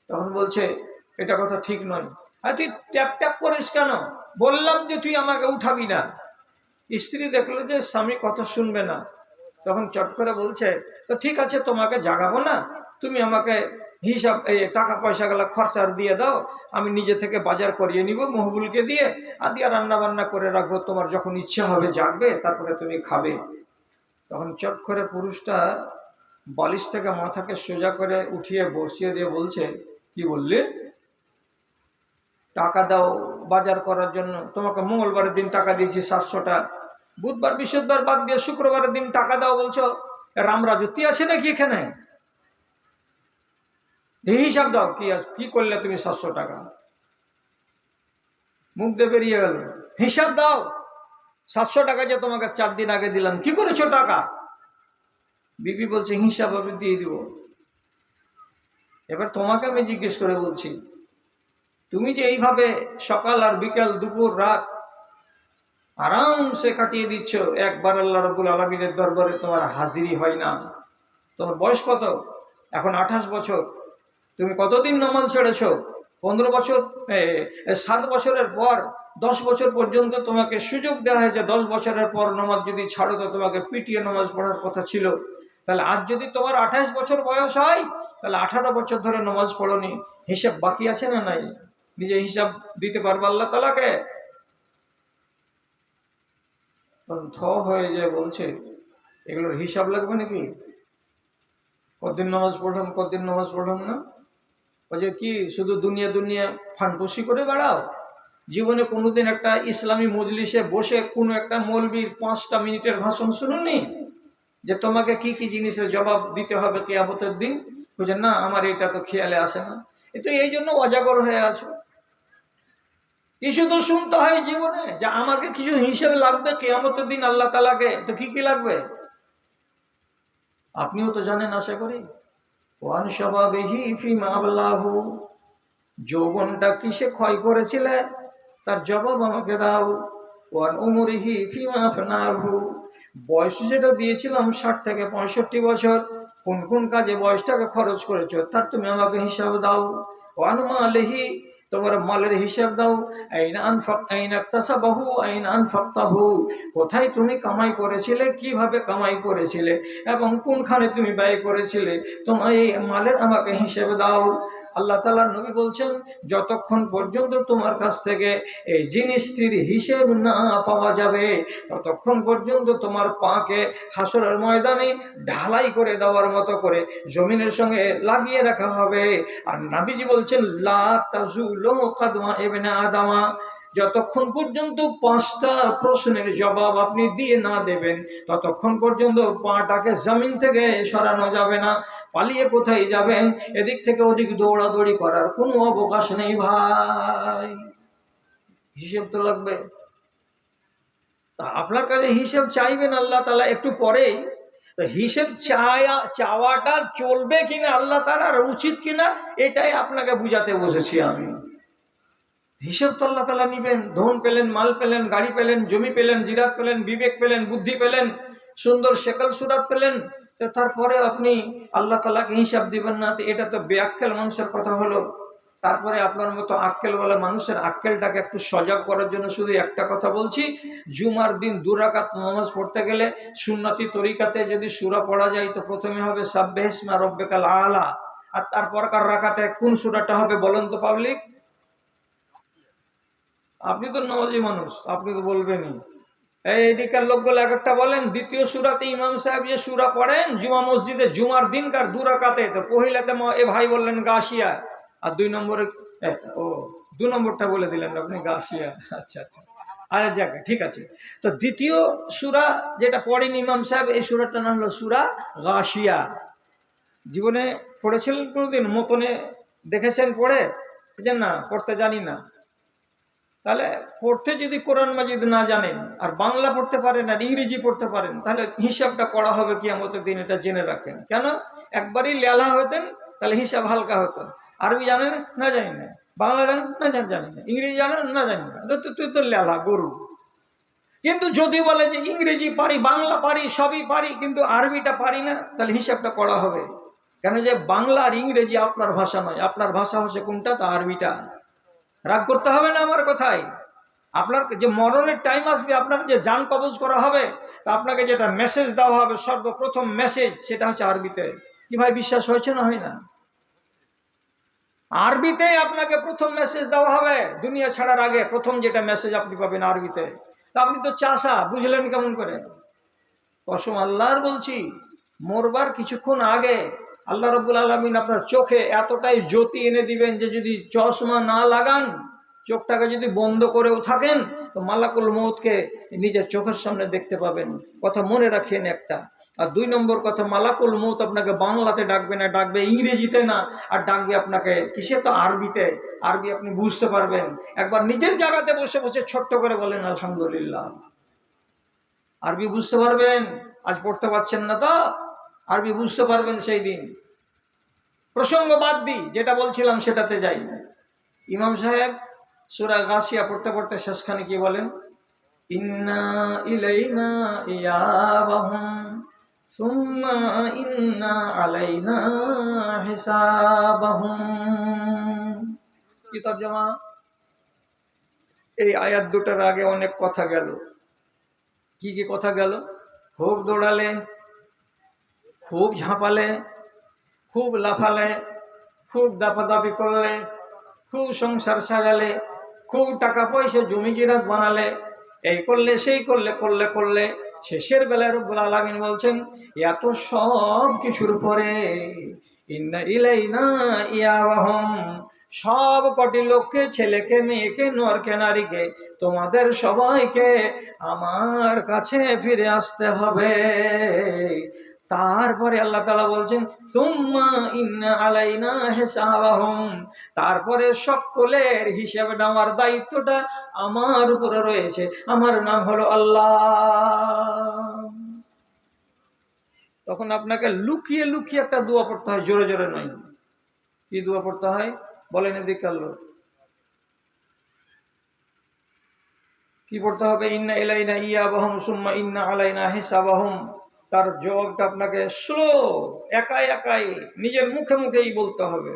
তখন বলছে এটা কথা ঠিক নয়। আর তুই ট্যাপ ট্যাপ করিস কেন? বললাম যে তুই আমাকে উঠাবি না। স্ত্রী দেখলো যে স্বামী কথা শুনবে না, তখন চট করে বলছে তো ঠিক আছে, তোমাকে জাগাবো না, তুমি আমাকে হিসাব এই টাকা পয়সাগুলো খরচার দিয়ে দাও, আমি নিজে থেকে বাজার করিয়ে নিব মহবুলকে দিয়ে, আর দিয়ে রান্না বান্না করে রাখবো, তোমার যখন ইচ্ছা হবে জাগবে তারপরে তুমি খাবে। তখন চট করে পুরুষটা বালিশ থেকে মাথাকে সোজা করে উঠিয়ে বসিয়ে দিয়ে বলছে কি বললে? টাকা দাও বাজার করার জন্য, তোমাকে মঙ্গলবারের দিন টাকা দিয়েছি 700টা, বুধবার বৃহস্পতিবার বাদ দিয়ে শুক্রবারের দিন টাকা দাও বলছো, রামরাজত্বী আছে নাকি এখানে? এই হিসাব দাও, কি করলে তুমি 700 টাকা? মুখ দিয়ে বেরিয়ে গেল, হিসাব দাও, 700 টাকা যে তোমাকে 4 দিন আগে দিলাম, কি করেছো টাকা? বিবি বলছে হিসাব আমি দিয়ে দিব। এবার তোমাকে আমি জিজ্ঞেস করে বলছি, তুমি যে এইভাবে সকাল আর বিকাল দুপুর রাত আরামসে কাটিয়ে দিচ্ছ, একবার আল্লাহ রাব্বুল আলামিনের দরবারে তোমার হাজিরি হয় না। তোমার বয়স কত? এখন 28 বছর। তুমি কতদিন নামাজ ছেড়েছ? 15 বছর। 7 বছরের পর 10 বছর পর্যন্ত তোমাকে সুযোগ দেওয়া হয়েছে, 10 বছরের পর নামাজ যদি ছাড়ো তো তোমাকে পিটিয়ে নামাজ পড়ার কথা ছিল। তাহলে আজ যদি তোমার 28 বছর বয়স হয়, তাহলে 18 বছর ধরে নামাজ পড়োনি, হিসাব বাকি আছে না নাই? নিজে হিসাব দিতে পারবে আল্লাহ তাআলাকে? থ হয়ে যায়, বলছে এগুলোর হিসাব লাগবে নাকি? কতদিন নামাজ পড়লাম, কতদিন নামাজ পড়লাম না? বলছে কি শুধু দুনিয়া দুনিয়া ফানফুসি করে বেড়াও? জীবনে কোনোদিন একটা ইসলামী মজলিসে বসে কোনো একটা মৌলবীর 5টা মিনিটের ভাষণ শুনুননি যে তোমাকে কি কি জিনিসের জবাব দিতে হবে কিয়ামতের দিন? বলছে না, আমার এটা তো খেয়ালে আসে না। তো এই জন্য অজাগর হয়ে আছো। কিছু তো শুনতে হয় জীবনে, যে আমাকে কিছু হিসেবে লাগবে কিয়ামতের দিন আল্লাহ তাআলাকে। তো কি কি লাগবে আপনিও তো জানেন আশা করি। ওয়ান শাবাবিহি ফিমা আবলাহু, যৌবনটা কিসে ক্ষয় করেছিলে তার জবাব আমাকে দাও। ওয়ান উমরিহি ফিমা আফনাহু, বয়স যেটা দিয়েছিলাম 60 থেকে 65 বছর, কোন কোন কাজে বয়সটাকে খরচ করেছো তার তুমি আমাকে হিসাব দাও। ওয়ান মালিহি, তোমার মালের হিসাব দাও। আইনা আনফাক আইনা ইকতাসাবাহু আইনা আনফাকতাহু, কোথায় তুমি কামাই করেছিলে, কিভাবে কামাই করেছিলে এবং কোনখানে তুমি ব্যয় করেছিলে, তোমার এই মালের আমাকে হিসাব দাও। আল্লাহ তাআলার নবী বলছেন যতক্ষণ পর্যন্ত তোমার কাছ থেকে এই জিনিসটির হিসেব না পাওয়া যাবে ততক্ষণ পর্যন্ত তোমার পাকে হাসরের ময়দানে ঢালাই করে দেওয়ার মতো করে জমিনের সঙ্গে লাগিয়ে রাখা হবে। আর নবীজি বলছেন লা তাজুলু কাদমা ইবনে আদামা, যতক্ষণ পর্যন্ত 5টা প্রশ্নের জবাব আপনি দিয়ে না দেবেন ততক্ষণ পর্যন্ত পাটাকে জমিন থেকে সরানো যাবে না। পালিয়ে কোথায় যাবেন? এদিক থেকে ওদিক দৌড়াদৌড়ি করার কোনো অবকাশ নেই ভাই। হিসেব তো লাগবে। তা আপনার কাছে হিসেব চাইবেন আল্লাহ তাআলা একটু পরেই। তো হিসেব চাওয়াটা চলবে কিনা আল্লাহ তাআলার, উচিত কিনা, এটাই আপনাকে বুঝাতে বসেছি আমি। হিসেব তো আল্লাহ তাআলা নিবেন। ধন পেলেন, মাল পেলেন, গাড়ি পেলেন, জমি পেলেন, জিরাত পেলেন, বিবেক পেলেন, বুদ্ধি পেলেন, সুন্দর শেকল সুরাত পেলেন, তারপরে আপনি আল্লাহ তাআলাকে হিসাব দিবেন না, তো এটা তো বেআক্কেল মানুষের কথা হলো। তারপরে আপনার মতো আক্কেলওয়ালা মানুষের আক্কেলটাকে একটু সজাগ করার জন্য শুধু একটা কথা বলছি, জুমার দিন 2 রাকাত নামাজ পড়তে গেলে সুন্নতি তরিকাতে যদি সূরা পড়া যায় তো প্রথমে হবে সাব্বিহিসমা রাব্বিকাল আলা, আর তারপরকার রাকাতে কোন সূরাটা হবে বলেন তো পাবলিক? আপনি তো নামাজি মানুষ, আপনি তো বলবেনই। এইদিকার লোকগুলো এক একটা বলেন দ্বিতীয় সূরাতে ইমাম সাহেব যে সূরা পড়েন জুমা মসজিদে জুমার দিনকার 2 রাকাতে, তো পহিলাতে এ ভাই বললেন গাশিয়া, আর 2 নম্বরে ও 2 নম্বরটা বলে দিলেন আপনি গাশিয়া। আচ্ছা আচ্ছা, আরে যাক ঠিক আছে। তো দ্বিতীয় সূরা যেটা পড়েন ইমাম সাহেব, এই সূরাটার নাম হলো সূরা গাশিয়া। জীবনে পড়েছিলেন কোনোদিন? মতনে দেখেছেন পড়ে? যে না পড়তে জানি না। তাহলে পড়তে যদি কোরআন মাজিদ না জানেন আর বাংলা পড়তে পারেন আর ইংরেজি পড়তে পারেন, তাহলে হিসাবটা করা হবে কিয়ামতের দিন, এটা জেনে রাখেন। কেন? একবারই লেলা হতেন তাহলে হিসাব হালকা হতো। আরবি জানেন না? জানি না। বাংলা জানেন না? জানি না। ইংরেজি জানেন না? জানি না। তুই তো লেলা গরু। কিন্তু যদি বলে যে ইংরেজি পারি, বাংলা পারি, সবই পারি, কিন্তু আরবিটা পারি না, তাহলে হিসাবটা করা হবে। কেন যে বাংলা আর ইংরেজি আপনার ভাষা নয়, আপনার ভাষা হচ্ছে কোনটা? তা আরবিটা। রাগ করতে হবে না আমার কথায়। আপনার যে মরণের টাইম আসবে, আপনার যে জান কবজ করা হবে, তা আপনাকে যেটা মেসেজ দেওয়া হবে, সর্বপ্রথম মেসেজ, সেটা হচ্ছে আরবিতে। কি ভাই বিশ্বাস হয়েছে না হয় না? আরবিতে আপনাকে প্রথম মেসেজ দেওয়া হবে, দুনিয়া ছাড়ার আগে প্রথম যেটা মেসেজ আপনি পাবেন আরবিতে। তা আপনি তো চাষা, বুঝলেন কেমন করে? কসম আল্লাহর বলছি, মরবার কিছুক্ষণ আগে আল্লাহ রাব্বুল আলামিন আপনার চোখে এতটাই জ্যোতি এনে দিবেন যে যদি চশমা না লাগান, চোখটাকে যদি বন্ধ করেও থাকেন, তো মালাকুল মউতকে নিজের চোখের সামনে দেখতে পাবেন। কথা মনে রাখেন একটা। আর 2 নম্বর কথা, মালাকুল মউত আপনাকে বাংলাতে ডাকবে না, ডাকবে ইংরেজিতে না, আর ডাকবে আপনাকে কিসে? তো আরবিতে। আরবি আপনি বুঝতে পারবেন। একবার নিজের জায়গাতে বসে বসে ছোট্ট করে বলেন আলহামদুলিল্লাহ। আরবি বুঝতে পারবেন। আজ পড়তে পারছেন না তো, আরবি বুঝতে পারবেন সেই দিন। প্রসঙ্গ বাদ দিই, যেটা বলছিলাম সেটাতে যাই। ইমাম সাহেব সূরা গাসিয়া পড়তে পড়তে শেষখানে কি বলেন? ইন্না ইলাইনা ইয়াবাহুম সুম্মা ইন্না আলাইনা হিসাবাহুম। কি তরজমা? এই আয়াত দুটার আগে অনেক কথা গেল। কি কি কথা গেল? খুব দৌড়ালে, খুব ঝাঁপালে, খুব লাফালে, খুব দাপাদাপি করলে, খুব সংসার সাজালে, খুব টাকা পয়সা জমি জিরাত বানালে, এই করলে সেই করলে করলে করলে শেষের বেলায় রব্বুল আলামিন বলছেন, এত সব কিছুর পরে ইন্না ইলাইনা ইয়াবাহুম, সব কটি লোককে, ছেলেকে, মেয়েকে, নরকে, নারীকে, তোমাদের সবাইকে আমার কাছে ফিরে আসতে হবে। তারপরে আল্লাহ তাআলা বলছেন সুম্মা ইন্না আলাইনা হিসাবাহুম, তারপরে সকলের হিসাব নেওয়ার দায়িত্বটা আমার উপরে রয়েছে। আমার নাম হলো আল্লাহ। তখন আপনাকে লুকিয়ে লুকিয়ে একটা দোয়া পড়তে হয়, জোরে জোরে নয়। কি দোয়া পড়তে হয় বলেন এদিকে? আল্লাহ কি পড়তে হবে? ইন্না ইলাইনা ইয়াবাহুম সুম্মা ইন্না আলাইনা হিসাবাহুম। তার জবাবটা আপনাকে স্লো, একাই একাই নিজের মুখে মুখেই বলতে হবে।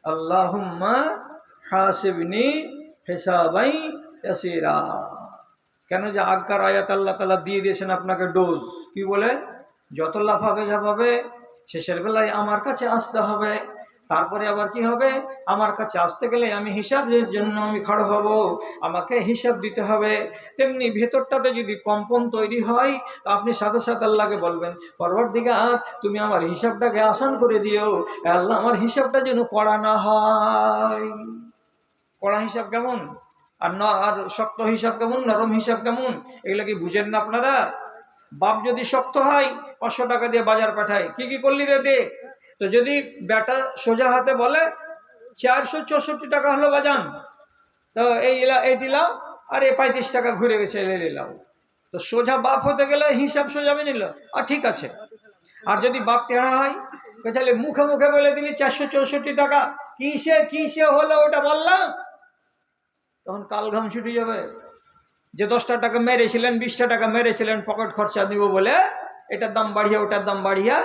আল্লাহুম্মা হাসিবনি হিসাবাই ইয়াসিরা। কেন যে আগকার আয়াত আল্লাহ তাআলা দিয়ে দিয়েছেন আপনাকে ডোজ। কি বলে? যত লাফাবে ঝাঁপাবে, শেষের বেলায় আমার কাছে আসতে হবে। তারপরে আবার কি হবে? আমার কাছে আসতে গেলে আমি হিসাবের জন্য আমি খাড়া হব, আমাকে হিসাব দিতে হবে। তেমনি ভেতরটাতে যদি কম্পন তৈরি হয়, তো আপনি সাথে সাথে আল্লাহকে বলবেন, পরবর্তীকার তুমি আমার হিসাবটাকে আসান করে দিও। আল্লাহ আমার হিসাবটা যেন কড়া না হয়। কড়া হিসাব কেমন? আর শক্ত হিসাব কেমন? নরম হিসাব কেমন? এগুলো কি বুঝেন না আপনারা? বাপ যদি শক্ত হয়, 500 টাকা দিয়ে বাজার পাঠায়, কি কি করলি রে দে। তো যদি বেটা সোজা হাতে বলে 464 টাকা হলো বাজান, তো এইটি লাও, আর 35 টাকা ঘুরে গেছে, লাও। তো সোজা বাপ হতে গেলে হিসাব সোজা মেনে নিল, আর ঠিক আছে। আর যদি বাপ টেড়া হয়, তাহলে মুখে মুখে বলে দিলি 464 টাকা, কিসে কিসে হলো ওটা বললাম, তখন কাল ঘাম ছুটে যাবে। যে 10টা টাকা মেরেছিলেন, 20টা টাকা মেরেছিলেন পকেট খরচা দিব বলে, এটার দাম বাড়িয়া ওটার দাম বাড়িয়া,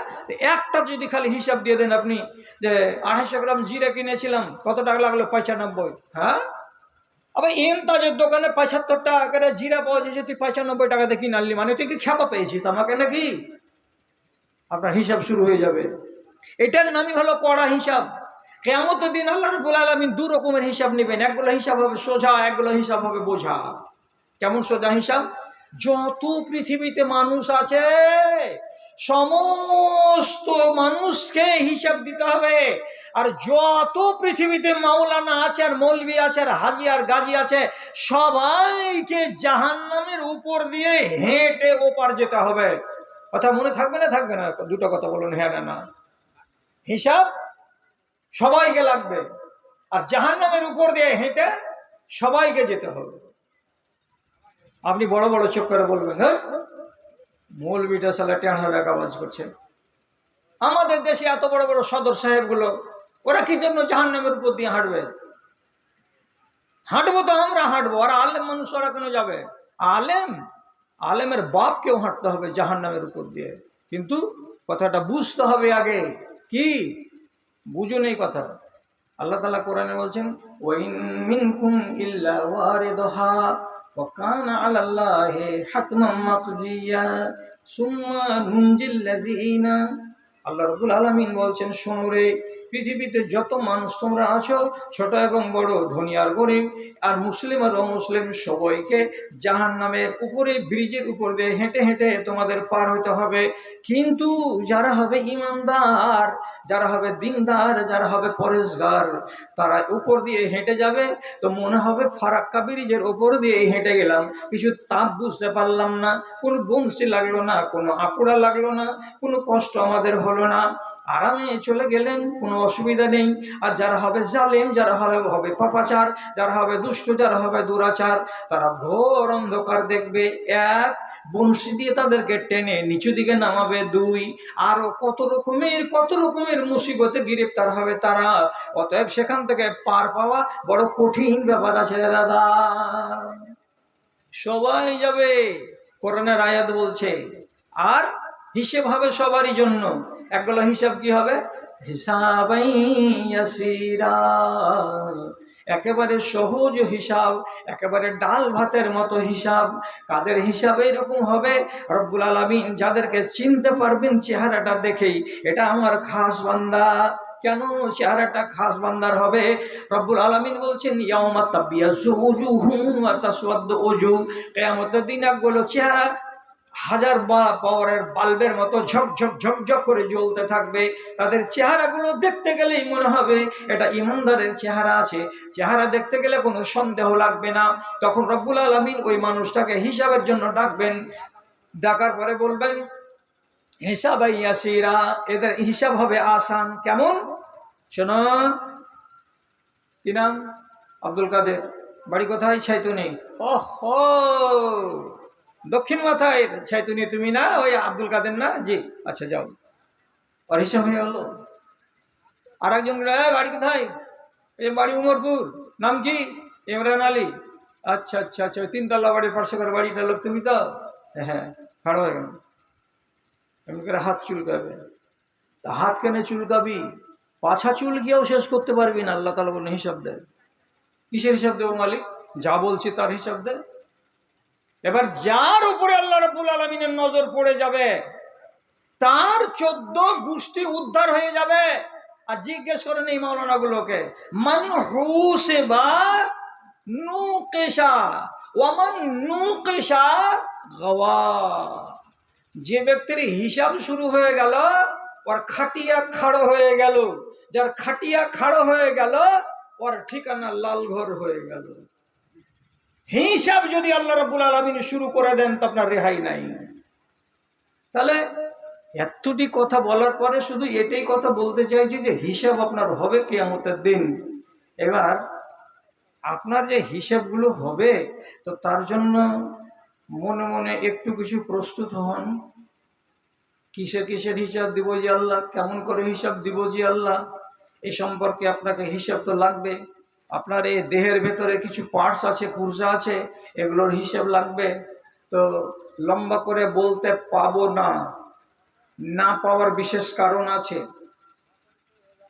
একটা যদি খালি হিসাব দিয়ে দেন আপনি, যে 250 গ্রাম জিরা কিনেছিলাম, কত টাকা লাগলো? 95। হ্যাঁ, আবার এমতাজের দোকানে 75 টাকা করে জিরা পাওয়া যাচ্ছে, তুই 95 টাকাতে কিনে আনলি, মানে তুই কি খেপা পেয়েছিস আমাকে নাকি? আপনার হিসাব শুরু হয়ে যাবে। এটার নামই হলো কড়া হিসাব। কিয়ামতের দিন আল্লাহ রাব্বুল আলামিন 2 রকমের হিসাব নেবেন। একগুলো হিসাব হবে সোজা, একগুলো হিসাব হবে বোঝা। কেমন সোজা হিসাব? যত পৃথিবীতে মানুষ আছে, সমস্ত মানুষকে হিসাব দিতে হবে। আর যত পৃথিবীতে মাওলানা আছে, আর মৌলবি আছে, আর হাজি আর গাজী আছে, সবাইকে জাহান্নামের উপর দিয়ে হেঁটে ওপার যেতে হবে। কথা মনে থাকবে না থাকবে না? দুটো কথা বলুন, হ্যাঁ না না। হিসাব সবাইকে লাগবে, আর জাহান্নামের উপর দিয়ে হেঁটে সবাইকে যেতে হবে। আপনি বড় বড় চোখ করে বলবেন, হ্যাঁ মৌলবিটা সালা টেঁড়া ব্যাগ আওয়াজ করছে। আমাদের দেশে এত বড় বড় সদর সাহেবগুলো, ওরা কি জন্য জাহান্নামের উপর দিয়ে হাঁটবে? হাঁটবো তো আমরা হাঁটবো, আর আলেম মানুষ ওরা কেন যাবে? আলেমের বাপ কেউ হাঁটতে হবে জাহান্নামের উপর দিয়ে। কিন্তু কথাটা বুঝতে হবে আগে। কি বুঝুন এই কথা? আল্লাহ তাআলা কোরআনে বলছেন, ওয়াইন মিনকুম ইল্লা ওয়ারিদুহা ওয়া কানা আলাল্লাহি হাতমান মাকজিয়া সুম্মা নুনজিল লাযিনা। আল্লাহ রাব্বুল আলামিন বলছেন, শোনো রে, পৃথিবীতে যত মানুষ তোমরা আছো, ছোট এবং বড়, ধনী আর গরিব, আর মুসলিম আর অমুসলিম, সবাইকে জাহান্নামের উপরে, ব্রিজের উপর দিয়ে হেঁটে হেঁটে তোমাদের পার হতে হবে। কিন্তু যারা হবে ইমানদার, যারা হবে দিনদার, যারা হবে পরেশগার, তারা উপর দিয়ে হেঁটে যাবে। তো মনে হবে ফারাক্কা ব্রিজের উপর দিয়ে হেঁটে গেলাম, কিছু তাপ বুঝতে পারলাম না, কোনো বংশী লাগলো না, কোনো আকুড়া লাগলো না, কোনো কষ্ট আমাদের হলো না, আরামে চলে গেলেন, কোনো অসুবিধা নেই। আর যারা হবে জালেম, যারা হবে পাপাচার, যারা হবে দুষ্ট, যারা হবে দুরাচার, তারা ঘোর অন্ধকার দেখবে, এক, বংশী দিয়ে তাদেরকে টেনে নিচু দিকে নামাবে, দুই, আরো কত রকমের মুসিবতে গ্রেফতার হবে তারা। অতএব সেখান থেকে পার পাওয়া বড় কঠিন ব্যাপার আছে দাদা। সবাই যাবে, কোরআনের আয়াত বলছে। আর হিসেব হবে সবারই জন্য। একগুলো হিসাব কি হবে? হিসাবাই ইয়াসিরা, একেবারে সহজ হিসাব, একেবারে ডাল ভাতের মতো হিসাব। কাদের হিসাব এরকম হবে? রব্বুল আলামিন যাদেরকে চিনতে পারবেন চেহারাটা দেখেই, এটা আমার খাস বান্দা। কেন চেহারাটা খাস বান্দার হবে? রব্বুল আলামিন বলছেন, ইয়াউমা তাবিয়াজ্জু উজুহুম ওয়া তাসওয়াদ্দু উজুহ, কিয়ামতের দিন একগুলো চেহারা হাজার পাওয়ারের বাল্বের মতো ঝকঝক ঝকঝক করে জ্বলতে থাকবে। তাদের চেহারাগুলো দেখতে গেলেই মনে হবে এটা ইমানদারের চেহারা আছে, চেহারা দেখতে গেলে কোনো সন্দেহ লাগবে না। তখন রব্বুল আলামিন ওই মানুষটাকে হিসাবের জন্য ডাকবেন, ডাকার পরে বলবেন, হিসাবাই ইয়াসিরা, এদের হিসাব হবে আসান। কেমন? শোনো, কি নাম? আব্দুল কাদের, বাড়ি কোথায়? ছাইতুনি। ওহো, দক্ষিণ মাথায় ছাইতুনি তুমি না? ওই আব্দুল কাদের না? জি, আচ্ছা যাও, আর হিসাব হয়ে গেল। আর একজন বাড়ি কোথায়? এই বাড়ি উমরপুর। নাম কি? ইমরান আলী। আচ্ছা আচ্ছা আচ্ছা, ওই তিনতলা বাড়ির পাশে করে বাড়িটার লোক তুমি তো? হ্যাঁ, খাড়ো হয়ে গেল, এমনি করে হাত চুলকাবে। তা হাত কেন চুলকাবি? পাছা চুলকিয়েও শেষ করতে পারবি না। আল্লাহ তাআলা বলেন হিসাব দেয়। কিসের হিসাব দেবো মালিক? যা বলছি তার হিসাব দেয়। এবার যার উপরে আল্লাহ রাব্বুল আলামিনের নজর পড়ে যাবে, তার 14 গোষ্ঠী উদ্ধার হয়ে যাবে। আর জিজ্ঞেস করেন এই মাওলানা গুলোকে, মান হুসিবা নুকিশা ওয়া মান নুকিশা গাওয়া। যে ব্যক্তির হিসাব শুরু হয়ে গেল, ওর খাটিয়া খাড়ো হয়ে গেল। যার খাটিয়া খাড়ো হয়ে গেল, ওর ঠিকানা লাল ঘর হয়ে গেল। হিসাব যদি আল্লাহ রাব্বুল আলামিন শুরু করে দেন, তো আপনার রেহাই নাই। তাহলে এতটি কথা বলার পরে শুধু এটাই কথা বলতে চাইছি যে হিসাব আপনার হবে কিয়ামতের দিন। এবার আপনার যে হিসাবগুলো হবে, তো তার জন্য মনে মনে একটু কিছু প্রস্তুত হন। কিসের কিসের হিসাব দিব যে আল্লাহ? কেমন করে হিসাব দিব যে আল্লাহ? এ সম্পর্কে আপনাকে হিসাব তো লাগবে। আপনার এই দেহের ভেতরে কিছু পার্টস আছে, পুর্জা আছে, এগুলোর হিসাব লাগবে। তো লম্বা করে বলতে পাবো না, না পাওয়ার বিশেষ কারণ আছে।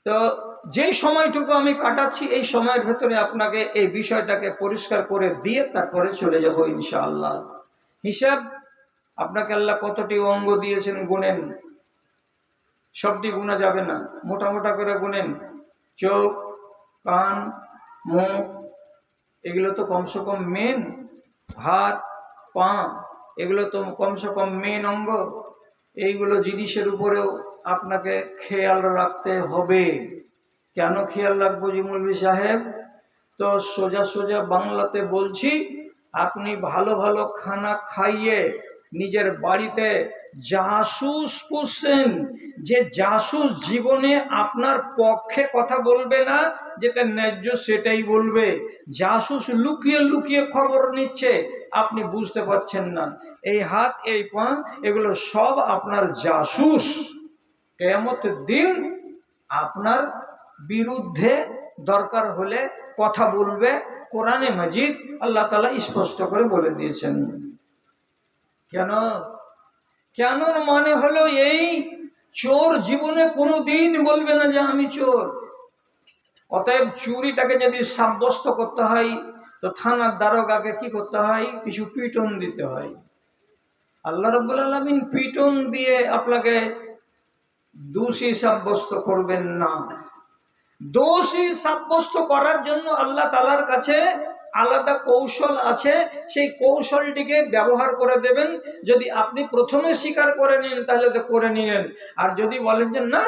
তো যে সময়টুকু আমি কাটাচ্ছি, এই সময়ের ভেতরে আপনাকে এই বিষয়টাকে পরিষ্কার করে দিয়ে তারপরে চলে যাব ইনশাআল্লাহ। হিসাব, আপনাকে আল্লাহ কতটি অঙ্গ দিয়েছেন গুনেন। সবটি গুণা যাবে না, মোটা মোটা করে গুনেন। চোখ, কান, মুখ, এগুলো তো কমসে কম মেন। হাত, পা, এগুলো তো কমসে কম মেন অঙ্গ। এইগুলো জিনিসের উপরেও আপনাকে খেয়াল রাখতে হবে। কেন খেয়াল রাখবো জি মৌলভী সাহেব? তো সোজা সোজা বাংলাতে বলছি, আপনি ভালো ভালো খানা খাইয়ে নিজের বাড়িতে জাসুস পুষছেন, যে জাসুস জীবনে আপনার পক্ষে কথা বলবে না, যেটা ন্যায্য সেটাই বলবে। জাসুস লুকিয়ে লুকিয়ে খবর নিচ্ছে, আপনি বুঝতে পারছেন না। এই হাত, এই পা, এগুলো সব আপনার জাসুস। কিয়ামতের দিন আপনার বিরুদ্ধে দরকার হলে কথা বলবে। কোরআনে মাজিদ আল্লাহ তাআলা স্পষ্ট করে বলে দিয়েছেন। কেন? কেন মানে হলো এই, চোর জীবনে কোনোদিন বলবে না যে আমি চোর। অতএব চুরিটাকে যদি সাব্যস্ত করতে হয় তো থানার দারোগাকে কি করতে হয়? কিছু পিটন দিতে হয়। আল্লাহ রাব্বুল আলামিন পিটন দিয়ে আপনাকে দোষী সাব্যস্ত করবেন না। দোষী সাব্যস্ত করার জন্য আল্লাহ তাআলার কাছে আলাদা কৌশল আছে, সেই কৌশলটিকে ব্যবহার করে দেবেন। যদি আপনি প্রথমে স্বীকার করে নেন তাহলে তো করে নিলেন, আর যদি বলেন যে না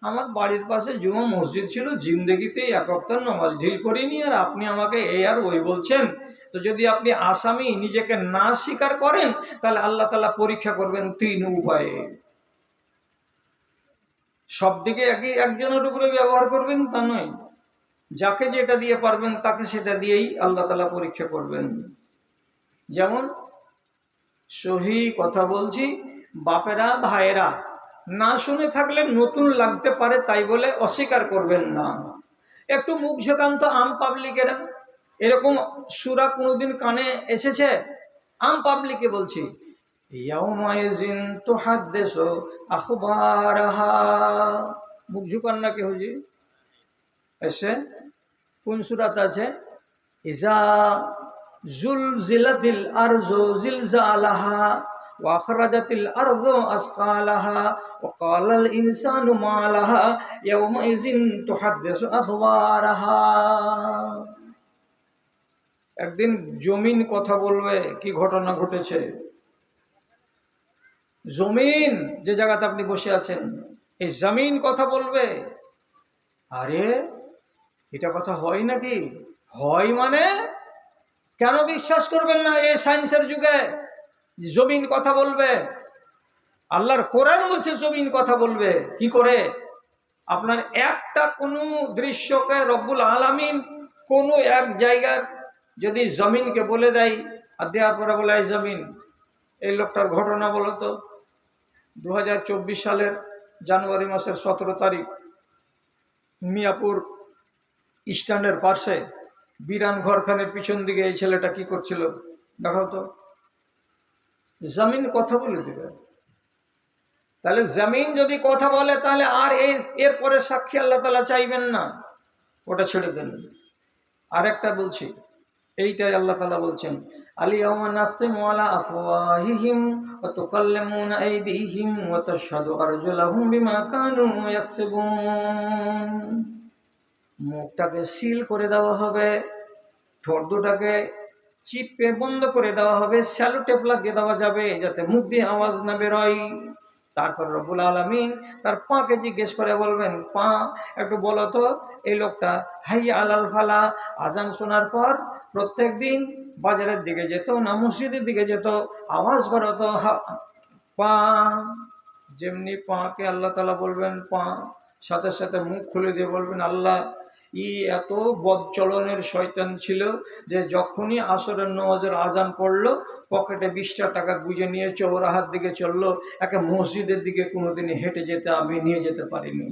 আমার বাড়ির পাশে জুমা মসজিদ ছিল, জিন্দেগিতে এক ওয়াক্ত নামাজ ঢিল করিনি, আর আপনি আমাকে এই আর ওই বলছেন, তো যদি আপনি আসামি নিজেকে না স্বীকার করেন তাহলে আল্লাহ তাআলা পরীক্ষা করবেন তিন উপায়ে। সব দিকে একই একজনের উপরে ব্যবহার করবেন তা নয়, যাকে যেটা দিয়ে পারবেন তাকে সেটা দিয়েই আল্লাহ তাআলা পরীক্ষা করবেন। যেমন সহি কথা বলছি, বাপেরা ভাইয়েরা না শুনে থাকলে নতুন লাগতে পারে, তাই বলে অস্বীকার করবেন না। একটু মুখ ঝোঁকান্ত আম পাবলিকেরা, এরকম সূরা কোনোদিন কানে এসেছে? আম পাবলিকে বলছি, ইয়াউমাইজিন তুহাদ্দিসু আখবারাহা। মুখ ঝুঁকান না কেউ জি। এসে কোন সূরাতে আছে? ইজা জুলজিলাতিল আরজু জিলজালাহা ওয়া আখরাজাতিল আরজু আসকালাহা ওয়া ক্বালাল ইনসানু মা লাহা ইয়াউমাইজিন তুহাদ্দিসু আখবারাহা। একদিন জমিন কথা বলবে কি ঘটনা ঘটেছে। জমিন, যে জায়গাতে আপনি বসে আছেন, এই জমিন কথা বলবে। আরে এটা কথা হয় নাকি? হয় মানে কেন বিশ্বাস করবেন না? এই সায়েন্সের যুগে জমিন কথা বলবে। আল্লাহর কোরআন বলছে জমিন কথা বলবে। কি করে? আপনার একটা কোনো দৃশ্যকে রব্বুল আলামিন কোনো এক জায়গার যদি জমিনকে বলে দেয়, আর দেওয়ার পরে বলে এই জমিন এই লোকটার ঘটনা বলো তো। 2024 সালের জানুয়ারি মাসের 17 তারিখ মিয়াপুর স্ট্যান্ডের পাশে বিরান ঘরখানের পিছন দিকে এই ছেলেটা কি করছিল দেখাও তো। জমিন কথা বলে দিবে। তাহলে জমিন যদি কথা বলে তাহলে আর এরপরে সাক্ষী আল্লাহ তাআলা চাইবেন না, ওটা ছেড়ে দেন। আরেকটা বলছি, এইটাই আল্লাহ তাআলা বলছেন, আলিয়াউমা নাখতিমু আলা আফওয়াহিহিম ওয়া তুকাল্লিমুনা আইদিহিম ওয়া তাশহাদু আরজুলুহুম বিমা কানু ইয়াকসিবুন। মুখটাকে সিল করে দেওয়া হবে, ঠোঁট দুটাকে চিপে বন্ধ করে দেওয়া হবে, স্যালো টেপ লাগিয়ে দেওয়া যাবে যাতে মুখ দিয়ে আওয়াজ না বেরোয়। তারপর রব্বুল আলামিন তার পাকে জিজ্ঞেস করে বলবেন, পা একটু বলো তো এই লোকটা হাইয়া আলাল ফালা আজান শোনার পর প্রত্যেক দিন বাজারের দিকে যেত না মসজিদের দিকে যেত, আওয়াজ করো তো পা। যেমনি পাকে আল্লাহ তাআলা বলবেন পা, সাথে সাথে মুখ খুলে দিয়ে বলবেন আল্লাহ এত বদচলনের শয়তান ছিল যে যখনই আসরের নামাজের আজান পড়লো পকেটে 20টা টাকা গুঁজে নিয়ে চৌরাহার দিকে চললো, একে মসজিদের দিকে কোনোদিনই হেঁটে যেতে আমি নিয়ে যেতে পারিনি।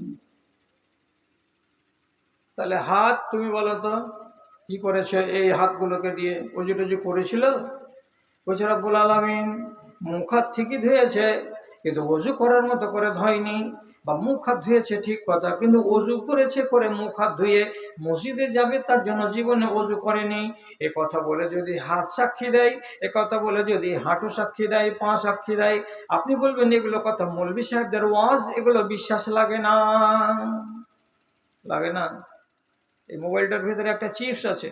তাহলে হাত তুমি বলো তো কি করেছে এই হাতগুলোকে দিয়ে? ওজু টজু করেছিল? বলছে রব্বুল আলামিন মুখ হাত ঠিকই ধুয়েছে কিন্তু ওযু করার মতো করে ধয়নি, বা মুখ হাত ধুয়েছে ঠিক কথা কিন্তু ওযু করেছে করে মুখ হাত ধুয়ে মসজিদে যাবে তার জন্য জীবনে ওযু করেনি। এ কথা বলে যদি হাত সাক্ষী দেয়, এ কথা বলে যদি হাঁটু সাক্ষী দেয়, পা সাক্ষী দেয়, আপনি বলবেন এগুলো কথা মৌলভী সাহেবদের ওয়াজ, এগুলো বিশ্বাস লাগে না? লাগে না? এই মোবাইলটার ভিতরে একটা চিপস আছে,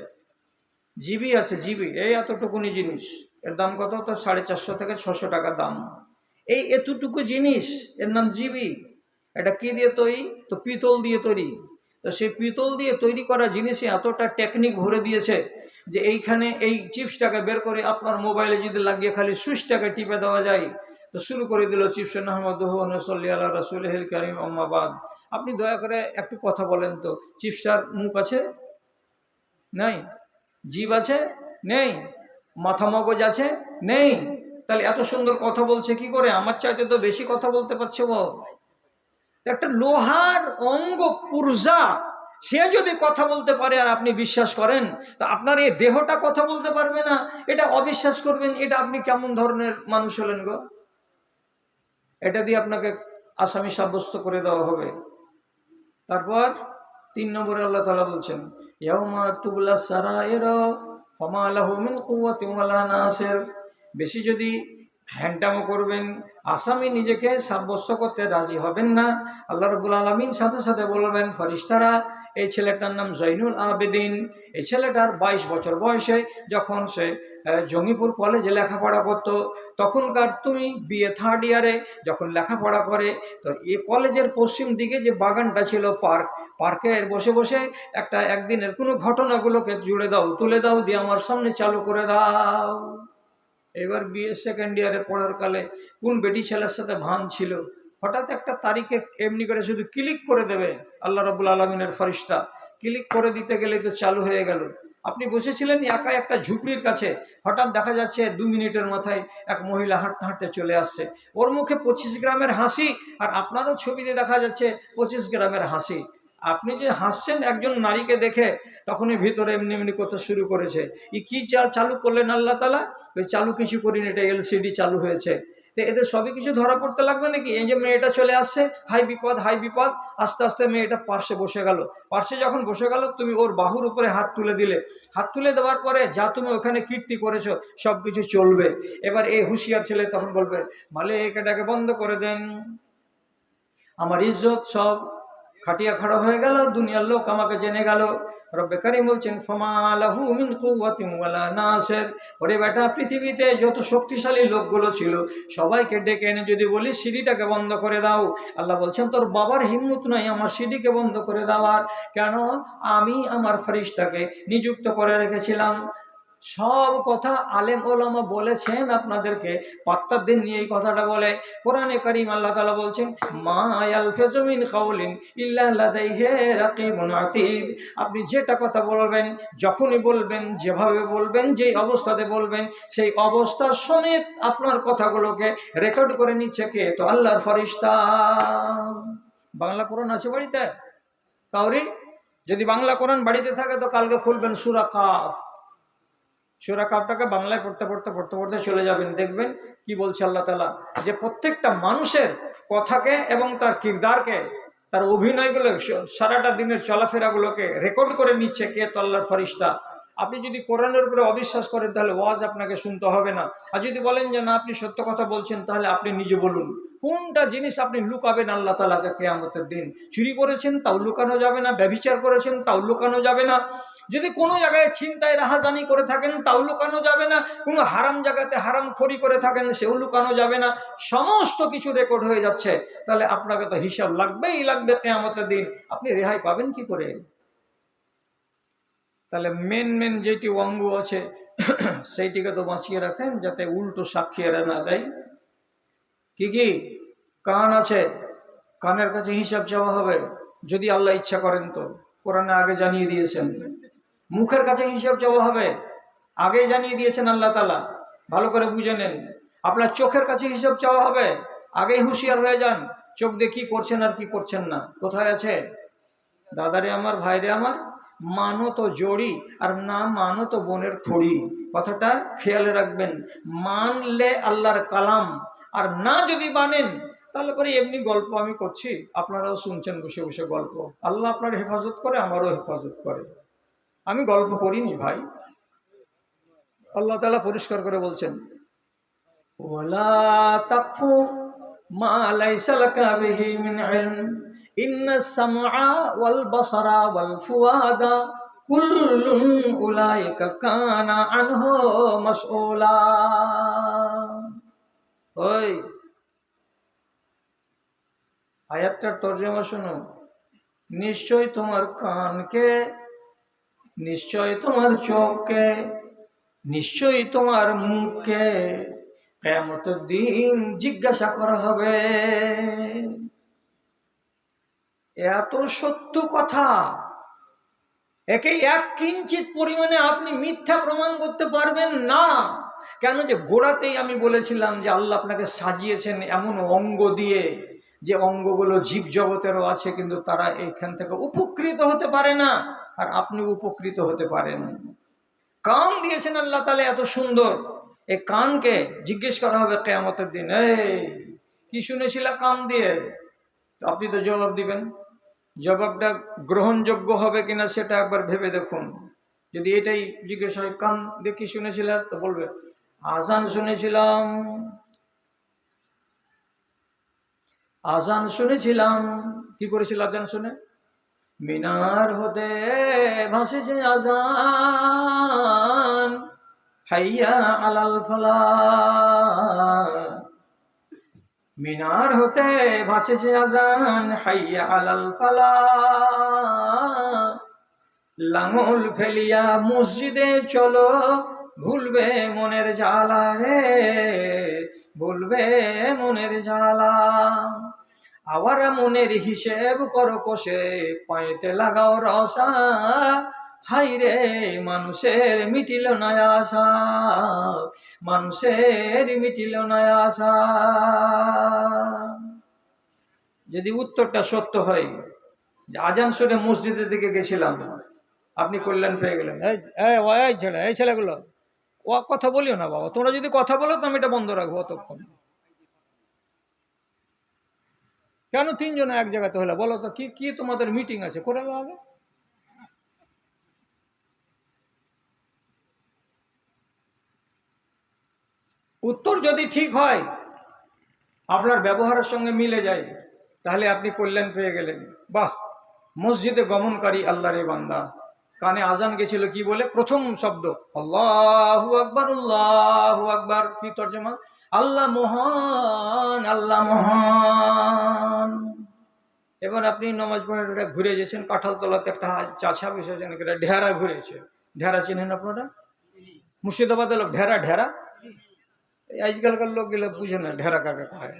জিবি আছে, জিবি এই এতটুকুনি জিনিস, এর দাম কত? তো 450 থেকে 600 টাকা দাম। এই এতটুকু জিনিস এর নাম জিবি। এটা কি দিয়ে তৈরি? তো পিতল দিয়ে তৈরি। তো সেই পিতল দিয়ে তৈরি করা জিনিসে এতটা টেকনিক ভরে দিয়েছে যে এইখানে এই চিপসটাকে বের করে আপনার মোবাইলে যদি লাগিয়ে খালি সুইচটাকে টিপে দেওয়া যায় তো শুরু করে দিল চিপস নাহমাদুহু ওয়া নুসাল্লি আলা রাসূলিহিল কারীম আম্মা বাদ। আপনি দয়া করে একটু কথা বলেন তো, চিপসটার মুখ আছে? নাই। জীব আছে? নেই। মাথা মগজ আছে? নেই। তাহলে এত সুন্দর কথা বলছে কি করে? আমার চাইতে তো বেশি কথা বলতে পারছে ও। একটা লোহার অঙ্গ পুরজা, সে যদি কথা বলতে পারে আর আপনি বিশ্বাস করেন, তো আপনার এই দেহটা কথা বলতে পারবে না, এটা অবিশ্বাস করবেন, এটা আপনি কেমন ধরনের মানুষ হলেন গো? এটা দিয়ে আপনাকে আসামি সাব্যস্ত করে দেওয়া হবে। তারপর 3 নম্বরে আল্লাহ তাআলা বলছেন, ইয়াউমা তুবলা সারাইর ফামা লাহু মিন কুওয়াতিন ওয়ালা নাসির। বেশি যদি হ্যাংটামো করবেন, আসামি নিজেকে সাব্যস্ত করতে রাজি হবেন না, আল্লাহ রাব্বুল আলামিন সাথে সাথে বলবেন, ফেরেশতারা, এই ছেলেটার নাম জৈনুল আবেদিন, এই ছেলেটার 22 বছর বয়সে যখন সে জঙ্গিপুর কলেজে লেখাপড়া করতো, তখনকার তুমি বিএ 3rd ইয়ারে যখন লেখাপড়া করে, তো এই কলেজের পশ্চিম দিকে যে বাগানটা ছিল পার্কের বসে বসে একদিনের কোনো ঘটনাগুলোকে জুড়ে দাও, তুলে দাও, দিয়ে আমার সামনে চালু করে দাও। এবার বিএ 2nd ইয়ারে পড়ার কালে কোন বেটি ছেলের সাথে ভান ছিল, হঠাৎ একটা তারিখে এমনি করে শুধু ক্লিক করে দেবে আল্লাহ রাব্বুল আলামিনের ফেরেশতা, ক্লিক করে দিতে গেলে তো চালু হয়ে গেল। আপনি বসেছিলেন একা একটা ঝুপড়ির কাছে, হঠাৎ দেখা যাচ্ছে 2 মিনিটের মাথায় এক মহিলা হাঁটতে হাঁটতে চলে আসছে, ওর মুখে 25 গ্রামের হাসি, আর আপনারও ছবিতে দেখা যাচ্ছে 25 গ্রামের হাসি। আপনি যে হাসছেন একজন নারীকে দেখে, তখনই ভিতরে এমনি এমনি করতে শুরু করেছে, কি চালু করলেন আল্লাহ তাআলা? ওই চালু কিছু করিনি, এটা এলসিডি চালু হয়েছে। তো এদের সবই কিছু ধরা পড়তে লাগবে নাকি? এই যে মেয়েটা চলে আসছে, হাই বিপদ হাই বিপদ, আস্তে আস্তে মেয়েটা পার্শ্বে বসে গেল, পার্শ্বে যখন বসে গেল, তুমি ওর বাহুর উপরে হাত তুলে দিলে, হাত তুলে দেওয়ার পরে যা তুমি ওখানে কীর্তি করেছো সব কিছু চলবে। এবার এই হুঁশিয়ার ছেলে তখন বলবে, মালিক এটাকে বন্ধ করে দেন, আমার ইজ্জত সব খাটিয়া খাড়া হয়ে গেল, দুনিয়ার লোক আমাকে জেনে গেল। রব্বে কারীম বলছেন, ফামা লাহু মিন কুওয়াতিন ওয়ালা নাসির। ওরে বেটা, পৃথিবীতে যত শক্তিশালী লোকগুলো ছিল সবাইকে ডেকে এনে যদি বলি সিঁড়িটাকে বন্ধ করে দাও, আল্লাহ বলছেন তোর বাবার হিম্মত নাই আমার সিঁড়িকে বন্ধ করে দেওয়ার। কেন? আমি আমার ফেরেশতাকে নিযুক্ত করে রেখেছিলাম। সব কথা আলেম ওলামা বলেছেন, আপনাদেরকে পাত্তা দেননি এই কথাটা বলে। কোরআনে কারীম আল্লাহ তাআলা বলছেন, মা ইয়ালফিযু মিন কাওলিন ইল্লা লাদাইহি রাকীবুন আতীদ। আপনি যেটা কথা বলবেন, যখনই বলবেন, যেভাবে বলবেন, যেই অবস্থাতে বলবেন, সেই অবস্থা সমেত আপনার কথাগুলোকে রেকর্ড করে নিচ্ছে কে? তো আল্লাহর ফেরেশতা। বাংলা কোরআন আছে বাড়িতে কাউরি? যদি বাংলা কোরআন বাড়িতে থাকে তো কালকে খুলবেন সূরা কাফ। সূরা কাফটাকে বাংলায় পড়তে পড়তে পড়তে পড়তে চলে যাবেন, দেখবেন কি বলছে আল্লাহ তাআলা, যে প্রত্যেকটা মানুষের কথাকে এবং তার কিরদারকে, তার অভিনয়গুলো, সারাটা দিনের চলাফেরাগুলোকে রেকর্ড করে নিচ্ছে কে? তো আল্লাহর ফেরেশতা। আপনি যদি কোরআনের উপরে অবিশ্বাস করেন তাহলে ওয়াজ আপনাকে শুনতে হবে না, আর যদি বলেন যে না আপনি সত্য কথা বলছেন, তাহলে আপনি নিজে বলুন কোনটা জিনিস আপনি লুকাবেন আল্লাহ তাআলাকে কিয়ামতের দিন? চুরি করেছেন তাও লুকানো যাবে না, ব্যভিচার করেছেন তাও লুকানো যাবে না, যদি কোনো জায়গায় ছিনতাই রাহাজানি করে থাকেন তাও লুকানো যাবে না, কোনো হারাম জায়গাতে হারামখোরি করে থাকেন সেও লুকানো যাবে না, সমস্ত কিছু রেকর্ড হয়ে যাচ্ছে। তাহলে আপনাকে তো হিসাব লাগবেই লাগবে কিয়ামতের দিন, আপনি রেহাই পাবেন কি করে? তাহলে মেন যেটি অঙ্গ আছে সেইটিকে তো বাঁচিয়ে রাখেন, যাতে উল্টো সাক্ষী এরা না দেয়। কি কি? কান আছে, কানের কাছে হিসাব চাওয়া হবে যদি আল্লাহ ইচ্ছা করেন, তো কোরআনে আগে জানিয়ে দিয়েছেন। মুখের কাছে হিসাব চাওয়া হবে, আগেই জানিয়ে দিয়েছেন আল্লাহ তাআলা, ভালো করে বুঝে নেন। আপনার চোখের কাছে হিসাব চাওয়া হবে, আগেই হুঁশিয়ার হয়ে যান, চোখ দিয়ে কি করছেন আর কি করছেন না, কোথায় আছে। দাদারে আমার, ভাইরে আমার, মানো তো জড়ি আর না মানো তো বোনের খড়ি, কথাটা খেয়ালে রাখবেন। মানলে আল্লাহর কালাম, আর না যদি মানেন তাহলে পরে এমনি গল্প আমি করছি, আপনারাও শুনছেন বসে বসে গল্প। আল্লাহ আপনার হেফাজত করে, আমারও হেফাজত করে, আমি গল্প করিনি ভাই। আল্লাহ তাআলা পরিষ্কার করে বলছেন, ওয়ালা তাকফু মা লাইসা লাকা বিহি মিন ইলম ইন্নাস সামআ ওয়াল বাসারা ওয়াল ফুআদা কুল্লুন উলাইকা কানা আনহু মাসউলা। ওই আয়াতটার তরজমা শোনো। নিশ্চয় তোমার কানকে, নিশ্চয় তোমার চোখকে, নিশ্চয়ই তোমার মুখকে কিয়ামতের দিন জিজ্ঞাসা করা হবে। এত সত্য কথা, একে এক কিঞ্চিত পরিমাণে আপনি মিথ্যা প্রমাণ করতে পারবেন না। কেন? যে গোড়াতেই আমি বলেছিলাম যে আল্লাহ আপনাকে সাজিয়েছেন এমন অঙ্গ দিয়ে, যে অঙ্গগুলো জীব জগতেরও আছে, কিন্তু তারা এইখান থেকে উপকৃত হতে পারে না, আর আপনি উপকৃত হতে পারেন। কান দিয়েছেন আল্লাহ তাআলা এত সুন্দর, এই কানকে জিজ্ঞেস করা হবে কিয়ামতের দিন, এই কি শুনেছিলা কান দিয়ে? তো আপনি তো জবাব দিবেন, জবাবটা গ্রহণযোগ্য হবে কিনা সেটা একবার ভেবে দেখুন। যদি এটাই জিজ্ঞেস হয় কান দেখি শুনেছিলাম, তো বলবে আজান শুনেছিলাম, আজান শুনেছিলাম। কি করেছিল আজান শুনে? মিনার হতে ভাসেছে আজান, হাইয়া আলাল ফালাহ। মিনার হতে ভাসেছে আজান, হাইয়া আলাল ফালাহ। লাঙল ফেলিয়া মসজিদে চলো, ভুলবে মনের জ্বালা রে, ভুলবে মনের জ্বালা। আবার মনের হিসেব করো কষে, পায়েতে লাগাও রসা। হাই রে মানুষের মিটিল না আশা, মানুষের মিটিল না আশা। যদি উত্তরটা সত্য হয় যে আজান শুনে মসজিদের দিকে গেছিলাম, আপনি কল্যাণ পেয়ে গেলেন। এই ছেলেগুলো ও কথা বলিও না বাবা, তোমরা যদি কথা বলো তো আমি এটা বন্ধ রাখবো অতক্ষণ। কেন তিনজন এক জায়গাতে হলে বলো তো, কি কি তোমাদের মিটিং আছে করে নাও আগে। উত্তর যদি ঠিক হয়, আপনার ব্যবহারের সঙ্গে মিলে যায়, তাহলে আপনি কল্যাণ পেয়ে গেলেন। বাহ, মসজিদে গমনকারী আল্লাহরে বান্দা। কানে আজান গেছিল কি বলে? প্রথম শব্দ আল্লাহু আকবার, আল্লাহু আকবার। কি তর্জমা? আল্লাহ মহান, আল্লাহ মহান। এবার আপনি নামাজ পড়ে ঘুরে গেছেন, কাঁঠালতলাতে একটা চাষা বসেছেন, ঢেরা ঘুরেছে। ঢেরা চিনেন আপনারা? মুর্শিদাবাদের লোক ঢেরা, ঢেরা আজকালকার লোক গেলে বুঝে না ঢেরা কাকে কয়।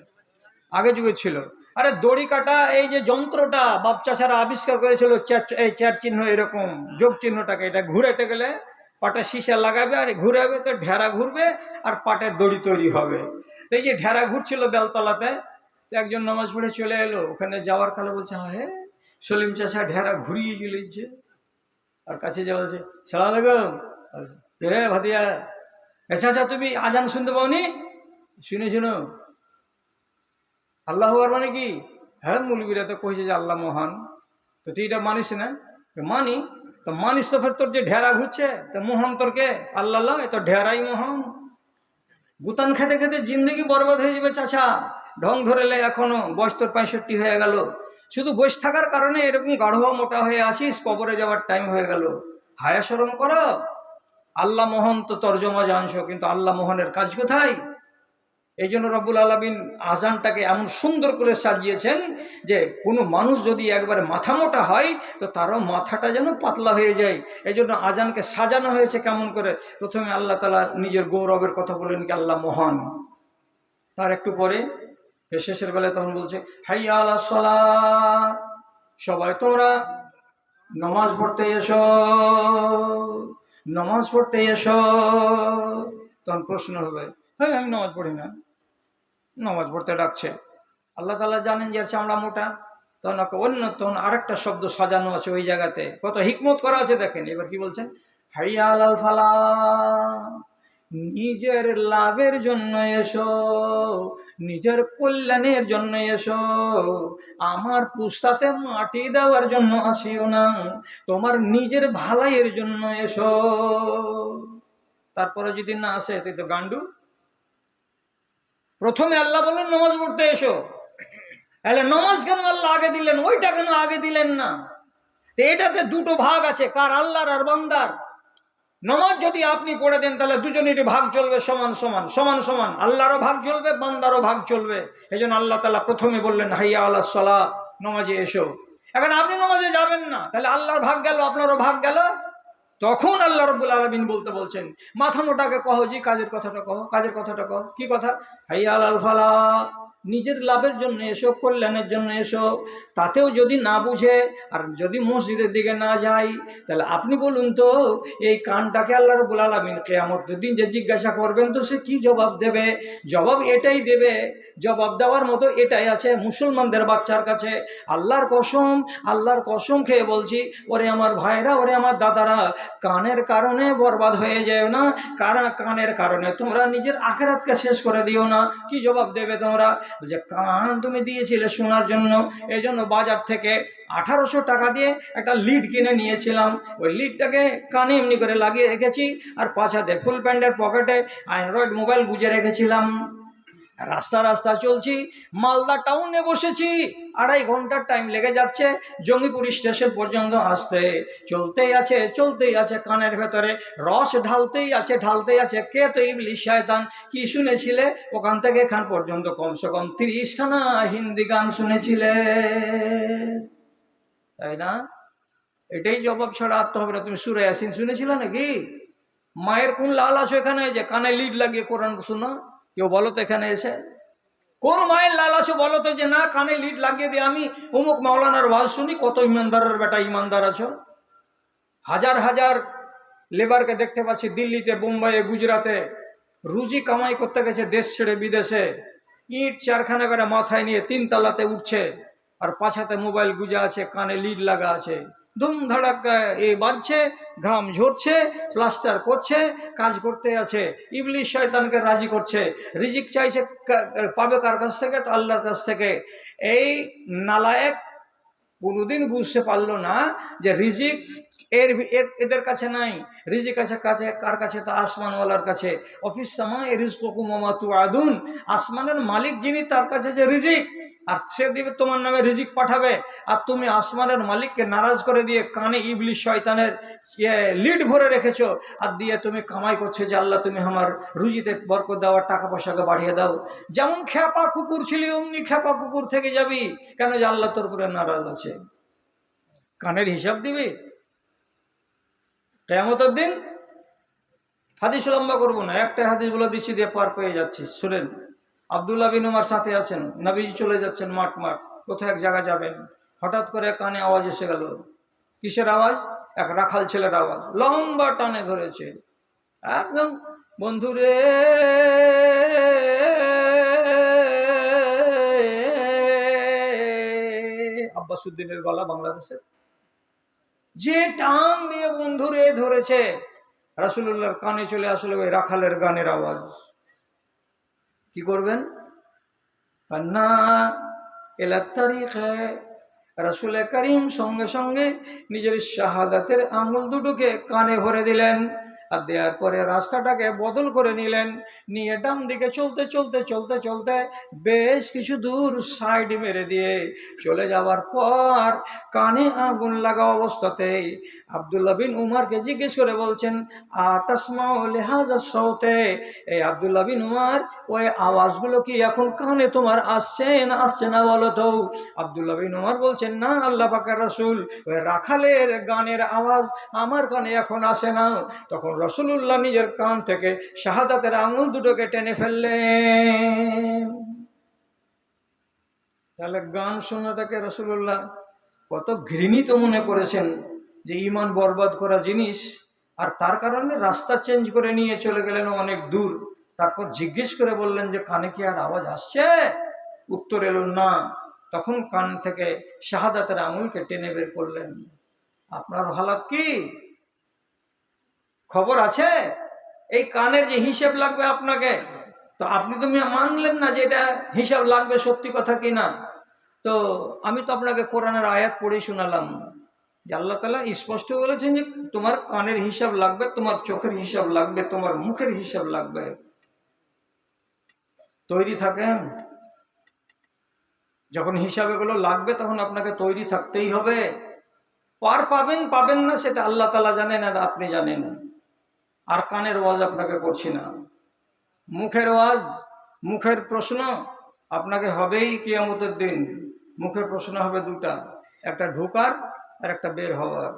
আগে যুগে ছিল। আরে দড়ি কাটা এই যে যন্ত্রটা বাপ চাষারা আবিষ্কার করেছিল, এই চার চিহ্ন এরকম যোগ চিহ্নটাকে, এটা ঘুরাতে গেলে পাটে সীসা লাগাবে আর ঘুরাবে, তো ঢেরা ঘুরবে আর পাটের দড়ি তৈরি হবে। তো এই যে ঢেরা ঘুরছিল বেলতলাতে, তো একজন নামাজ পড়ে চলে এলো, ওখানে যাওয়ার কালে বলছে হ্যাঁ সলিম চাষা ঢেরা ঘুরিয়ে চলেছে। আর কাছে যা বলছে সালাম আলাইকুম, রে ভাতিয়া চাচা তুমি আজান শুনতে পাওনি? শুনে শুনো আল্লাহ মানে কি? হ্যাঁ মুলবিরা তো কইছে যে আল্লাহ মহান, তো তুই এটা মানিস না? মানি। তো মানিস তো ফের তোর যে ঢেরা ঘুরছে, তো মোহন তোর কে? আল্লাহ, তো ঢেরাই মোহন। গুতান খেতে খেতে জিন্দগি বরবাদ হয়ে যাবে চাচা। ঢং ধরেলে এখনো বয়স তোর 65 হয়ে গেল, শুধু বসে থাকার কারণে এরকম গাঢ় মোটা হয়ে আসিস, কবরে যাওয়ার টাইম হয়ে গেল। হায়া শরম করো। আল্লাহ মোহন তো তর্জমা জানছো, কিন্তু আল্লাহ মোহনের কাজ কোথায়? এই জন্য রব্বুল আলামিন আজানটাকে এমন সুন্দর করে সাজিয়েছেন যে কোনো মানুষ যদি একবারে মাথা মোটা হয়, তো তারও মাথাটা যেন পাতলা হয়ে যায়। এই জন্য আজানকে সাজানো হয়েছে কেমন করে? প্রথমে আল্লাহ তাআলা নিজের গৌরবের কথা বলেন কি আল্লাহ মহান, তার একটু পরে শেষের বেলায় তখন বলছে হাইয়া আলাস সালাহ, সবাই তোমরা নামাজ পড়তে এসো, নামাজ পড়তে এসো। তখন প্রশ্ন হবে হ্যাঁ আমি নামাজ পড়ি না, নামাজ পড়তে ডাকছে। আল্লাহ তাআলা জানেন যে চামড়া মোটা, তখন তখন আরেকটা শব্দ সাজানো আছে ওই জায়গাতে, কত হিকমত করা আছে দেখেন। এবার কি বলছেন? হাইয়া আলাল ফালাহ, নিজের লাভের জন্য এসো, নিজের কল্যাণের জন্য এসো। আমার পুস্তাতে মাটি দেওয়ার জন্য আসিও না, তোমার নিজের ভালাইয়ের জন্য এসো। তারপরে যদি না আসে তুই তো গান্ডু। প্রথমে আল্লাহ বললেন নামাজ পড়তে এসো, তাহলে নামাজ কেন আল্লাহ আগে দিলেন, ওইটা কেন আগে দিলেন না? তো এটাতে দুটো ভাগ আছে, কার? আল্লাহর আর বান্দার। নামাজ যদি আপনি পড়ে দেন তাহলে দুজনেরই ভাগ চলবে সমান সমান, সমান সমান। আল্লাহরও ভাগ চলবে, বান্দারও ভাগ চলবে। এই জন্য আল্লাহ তাআলা প্রথমে বললেন হাইয়া আলাস সালাহ, নামাজে এসো। এখন আপনি নামাজে যাবেন না, তাহলে আল্লাহর ভাগ গেল, আপনারও ভাগ গেল। তখন আল্লাহ রাব্বুল আলামিন বলছেন মাথা মোটাকে কহো জি কাজের কথাটা কহো, কাজের কথাটা কহো। কি কথা? হাইয়া আলাল ফালাহ, নিজের লাভের জন্য এসো, কল্যাণের জন্য এসো। তাতেও যদি না বুঝে আর যদি মসজিদের দিকে না যাই, তাহলে আপনি বলুন তো এই কানটাকে আল্লাহ রাব্বুল আলামিন কিয়ামতের দিন যে জিজ্ঞাসা করবেন, তো সে কি জবাব দেবে? জবাব এটাই দেবে, জবাব দেওয়ার মতো এটাই আছে মুসলমানদের বাচ্চার কাছে। আল্লাহর কসম, আল্লাহর কসম খেয়ে বলছি, ওরে আমার ভাইরা, ওরে আমার দাদারা, কানের কারণে বরবাদ হয়ে যায় না, কানের কারণে তোমরা নিজের আখিরাতকে শেষ করে দিও না। কি জবাব দেবে তোমরা? যে কান তুমি দিয়েছিলে শোনার জন্য, এই জন্য বাজার থেকে 1800 টাকা দিয়ে একটা লিড কিনে নিয়েছিলাম। ওই লিডটাকে কানে এমনি করে লাগিয়ে রেখেছি, আর পাছাতে ফুল প্যান্টের পকেটে অ্যান্ড্রয়েড মোবাইল গুঁজে রেখেছিলাম। রাস্তা রাস্তা চলছি, মালদা টাউনে বসেছি, 2.5 ঘন্টার টাইম লেগে যাচ্ছে জঙ্গিপুর স্টেশন পর্যন্ত আসতে। চলতেই আছে, কানের ভেতরে রস ঢালতেই আছে। কে তো ইবলিশ শয়তান, কি শুনেছিলে ওখান থেকে এখান পর্যন্ত কমসে কম 30 খানা হিন্দি গান শুনেছিলে, তাই না? এটাই জবাব ছাড়া আর তো হবে না। তুমি সূরা ইয়াসিন শুনেছিলে নাকি? মায়ের কোন লাল আছো এখানে যে কানে লিড লাগিয়ে কোরআন শোনো? কেউ বলো তো এখানে এসে, কোন মায়ের লাল আছো বলো তো যে না কানে লিড লাগিয়ে দিয়ে আমি অমুক মাওলানার ওয়াজ শুনি? কত ইমানদারের বেটা ইমানদার আছো। হাজার হাজার লেবারকে দেখতে পাচ্ছি দিল্লিতে, বোম্বাইয়ে, গুজরাতে রুজি কামাই করতে গেছে দেশ ছেড়ে বিদেশে, ইট 4খানা করে মাথায় নিয়ে 3 তলাতে উঠছে, আর পাছাতে মোবাইল গুজা আছে, কানে লিড লাগা আছে, ধুম ধাড়াক্কা এ বাজছে, ঘাম ঝরছে, প্লাস্টার করছে, কাজ করতে আছে, ইবলিশ শয়তানকে রাজি করছে। রিজিক চাইছে পাবে কার কাছ থেকে? তো আল্লাহর কাছ থেকে। এই নালায়েক কোনোদিন বুঝতে পারলো না যে রিজিক এদের কাছে নাই, রিজিক আছে কার কাছে? তো আসমানওয়ালার কাছে। অফিস সামা রিজকুকুম ওয়া মা তুআদুন, আসমানের মালিক যিনি তার কাছে যে রিজিক, আর সে দিবে তোমার নামে রিজিক পাঠাবে। আর তুমি আসমানের মালিককে নারাজ করে দিয়ে কানে ইবলিশ শয়তানের লিড ভরে রেখেছো, আর দিয়ে তুমি কামাই করছো যে আল্লাহ তুমি আমার রুজিতে বরকত দাও, টাকা পয়সাকে বাড়িয়ে দাও। যেমন খেপা কুকুর ছিলি অমনি খেপা কুকুর থেকে যাবি, কেন? যে আল্লাহ তোর উপরে নারাজ আছে। কানের হিসাব দিবি কিয়ামতের দিন। হাদিস লম্বা করবো না, একটা হাদিস বলে দিচ্ছি, দিয়ে পার পেয়ে যাচ্ছি, শুনেন। আব্দুল্লাহ বিন উমার সাথে আছেন, নবীজি চলে যাচ্ছেন মাঠ, কোথাও এক জায়গা যাবেন, হঠাৎ করে কানে আওয়াজ এসে গেল। কিসের আওয়াজ? এক রাখাল ছেলের আওয়াজ, লম্বা টানে ধরেছে একদম। বন্ধুরে আব্বাসুদ্দিনের গলা, বাংলাদেশের, যে টান দিয়ে বন্ধুরে ধরেছে, রাসূলুল্লাহর কানে চলে আসলে ওই রাখালের গানের আওয়াজ। কি করবেন? কান্না এলা তারিখে, রাসূল করিম সঙ্গে সঙ্গে নিজের শাহাদাতের আঙুল দুটোকে কানে ভরে দিলেন, আর দেওয়ার পরে রাস্তাটাকে বদল করে নিলেন, নিয়ে ডান দিকে চলতে চলতে চলতে চলতে বেশ কিছু দূর সাইড মেরে দিয়ে চলে যাওয়ার পর কানে আগুন লাগা অবস্থাতেই আব্দুল্লাহ বিন উমারকে জিজ্ঞেস করে বলছেন, আতাসমাউ লিহাযা সাউতে, এই আব্দুল্লাহ বিন উমার, ওই আওয়াজগুলো কি এখন কানে তোমার আসছে না বলো তো? আব্দুল্লাহ বিন উমার বলছেন, না আল্লাহ পাকের রাসূল, ওই রাখালের গানের আওয়াজ আমার কানে এখন আসে না। তখন রাসূলুল্লাহ নিজের কান থেকে শাহাদাতের আঙুল দুটোকে টেনে ফেললেন। তাহলে গান শোনাটাকে রাসূলুল্লাহ কত ঘৃণিত মনে করেছেন, যে ঈমান বরবাদ করা জিনিস, আর তার কারণে রাস্তা চেঞ্জ করে নিয়ে চলে গেলেন অনেক দূর। তারপর জিজ্ঞেস করে বললেন যে কানে কি আর আওয়াজ আসছে? উত্তর এলো না। তখন কান থেকে শাহাদাতের আঙুলকে টেনে বের করলেন। আপনার হালাত কি? খবর আছে? এই কানের যে হিসাব লাগবে আপনাকে, তো আপনি তো মানলেন না যে এটা হিসাব লাগবে, সত্যি কথা কি না? তো আমি তো আপনাকে কোরআনের আয়াত পড়ে শোনালাম যে আল্লাহ তাআলা স্পষ্ট বলেছেন যে তোমার কানের হিসাব লাগবে, তোমার চোখের হিসাব লাগবে, তোমার মুখের হিসাব লাগবে। তৈরি থাকেন। যখন হিসাব এগুলো লাগবে তখন আপনাকে তৈরি থাকতেই হবে। পার পাবেন না সেটা আল্লাহ তাআলা জানেন আর আপনি জানেন। আর কানের ওয়াজ আপনাকে করছি না, মুখের ওয়াজ, মুখের প্রশ্ন আপনাকে হবেই কিয়ামতের দিন। মুখের প্রশ্ন হবে দুটা, একটা ঢোকার আর একটা বের হওয়ার।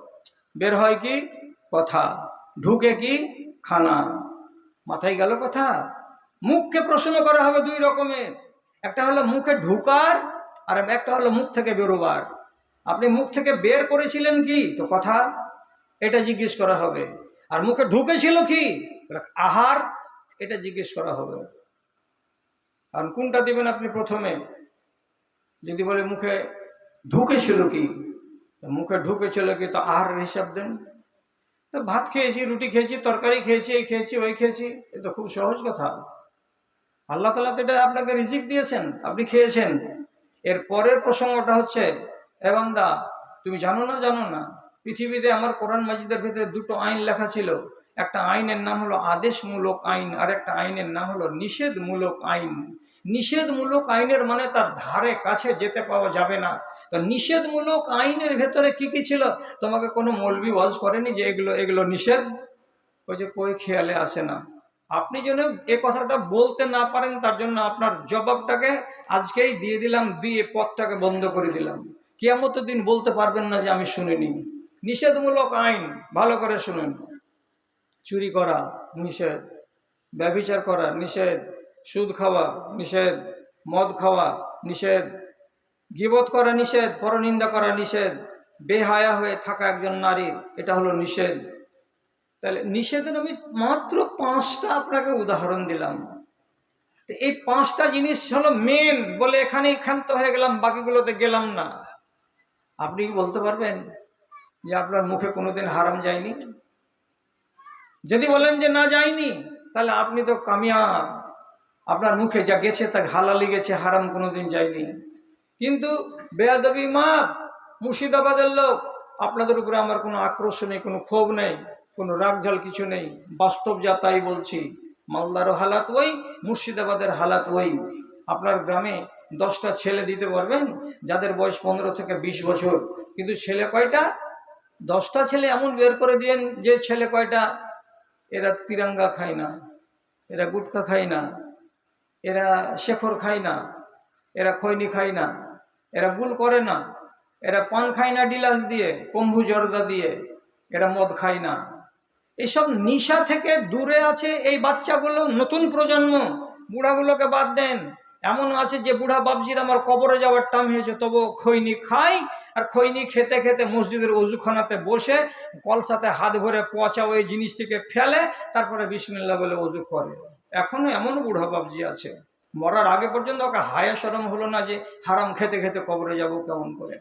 বের হয় কি? কথা। ঢুকে কি? খানা। মাথায় গেল কথা? মুখকে প্রশ্ন করা হবে দুই রকমের, একটা হলো মুখে ঢুকার, আর একটা হলো মুখ থেকে বেরোবার। আপনি মুখ থেকে বের করেছিলেন কি? তো কথা, এটা জিজ্ঞেস করা হবে। আর মুখে ঢুকেছিল কি? আহার, এটা জিজ্ঞেস করা হবে। আর কোনটা দিবেন আপনি প্রথমে? যদি বলে মুখে ঢুকেছিল কি, মুখে ঢুকেছিল কি, তো আহারের হিসাব দেন। তো ভাত খেয়েছি, রুটি খেয়েছি, তরকারি খেয়েছি, এই খেয়েছি, ওই খেয়েছি, এ তো খুব সহজ কথা। আল্লাহ তাআলা তো এটা আপনাকে রিজিক দিয়েছেন, আপনি খেয়েছেন। এর পরের প্রসঙ্গটা হচ্ছে, এ বান্দা তুমি জানো না পৃথিবীতে আমার কোরআন মাজিদের ভিতরে দুটো আইন লেখা ছিল। একটা আইনের নাম হলো আদেশমূলক আইন, আর একটা আইনের নাম হলো নিষেধমূলক আইন। নিষেধমূলক আইনের মানে তার ধারে কাছে যেতে পাওয়া যাবে না। তো নিষেধমূলক আইনের ভেতরে কি কি ছিল? তোমাকে কোনো মৌলবি ওয়াজ করেনি যে এগুলো এগুলো নিষেধ? ওই যে কই খেয়ালে আসে না। আপনি যেন এ কথাটা বলতে না পারেন, তার জন্য আপনার জবাবটাকে আজকেই দিয়ে দিলাম, দিয়ে পথটাকে বন্ধ করে দিলাম। কিয়ামতের দিন বলতে পারবেন না যে আমি শুনিনি। নিষেধমূলক আইন ভালো করে শুনেন। চুরি করা নিষেধ, ব্যভিচার করা নিষেধ, সুদ খাওয়া নিষেধ, মদ খাওয়া নিষেধ, গীবত করা নিষেধ, পরনিন্দা করা নিষেধ, বেহায়া হয়ে থাকা একজন নারীর, এটা হলো নিষেধ। তাহলে নিষেধের আমি মাত্র 5টা আপনাকে উদাহরণ দিলাম। তো এই 5টা জিনিস হলো মেন বলে এখানেই ক্ষান্ত হয়ে গেলাম, বাকিগুলোতে গেলাম না। আপনি কি বলতে পারবেন যে আপনার মুখে কোনোদিন হারাম যায়নি? যদি বলেন যে না যায়নি, তাহলে আপনি তো কামিয়াব। আপনার মুখে যা গেছে তা হালালি গেছে, হারাম কোনোদিন যায়নি। কিন্তু বেয়াদবি মাপ, মুর্শিদাবাদের লোক, আপনাদের উপরে আমার কোনো আক্রোশ নেই, কোনো ক্ষোভ নেই, কোনো রাগঝাল কিছু নেই, বাস্তব যা তাই বলছি। মালদারও হালাত ওই, মুর্শিদাবাদের হালাত ওই। আপনার গ্রামে 10টা ছেলে দিতে পারবেন যাদের বয়স 15 থেকে 20 বছর, কিন্তু ছেলে কয়টা? 10টা ছেলে এমন বের করে দিয়েন যে ছেলে কয়টা? এরা তিরঙ্গা খায় না, এরা গুটখা খায় না, এরা শেখর খায় না, এরা খৈনি খায় না, এরা ভুল করে না, এরা পান খায় না ডিলাক্স দিয়ে, কম্বু জর্দা দিয়ে, এরা মদ খায় না। এইসব নিশা থেকে দূরে আছে এই বাচ্চাগুলো, নতুন প্রজন্ম। বুড়াগুলোকে বাদ দেন, এমনও আছে যে বুড়া বাবজির আমার কবরে যাওয়ার টাইম হয়েছে তবু খৈনি খায়, আর খৈনি খেতে খেতে মসজিদের অজুখানাতে বসে কলসাতে হাত ভরে পচা ওই জিনিসটিকে ফেলে তারপরে বিসমিল্লাহ বলে অজু করে। এখনো এমন বুড়া বাবজি আছে, মরার আগে পর্যন্ত ওকে হায়া শরম হলো না যে হারাম খেতে খেতে কবরে যাব কেমন করে।